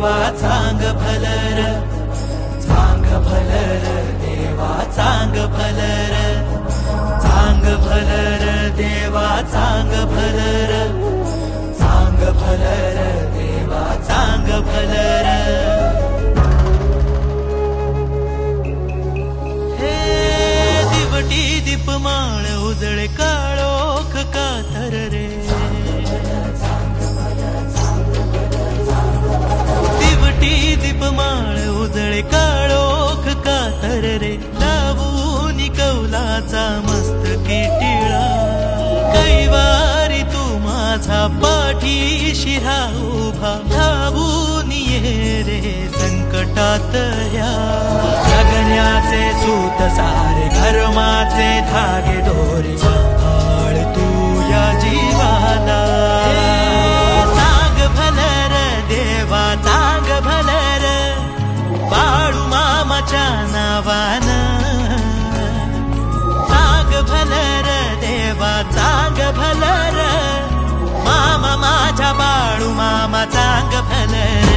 देवा चांग भलर, चांग भलर देवा चांग भलर, चांग भलर देवा चांग भलर, चांग भलर देवा चांग भलर। हे दिवटी दीपमाळ उजळे काळोख कातर रे, दिवटी दीपमाळ उजळे काळोख कातर रे, लावून कौलाचा मस्तकी टिळा, कैवारी तू माझा पाठीशी उभा, धावून ये रे संकटात ह्या, जगण्याचे सूत सारे धर्माचे धागे दोरे, सांभाळ तू या जीवाला। चांग भलर देवा चांग भलर, बाळू मामाच्या नावानं, चांग भलर देवा चांग भलर, मामा माझा बाळू मामा चांग भलर।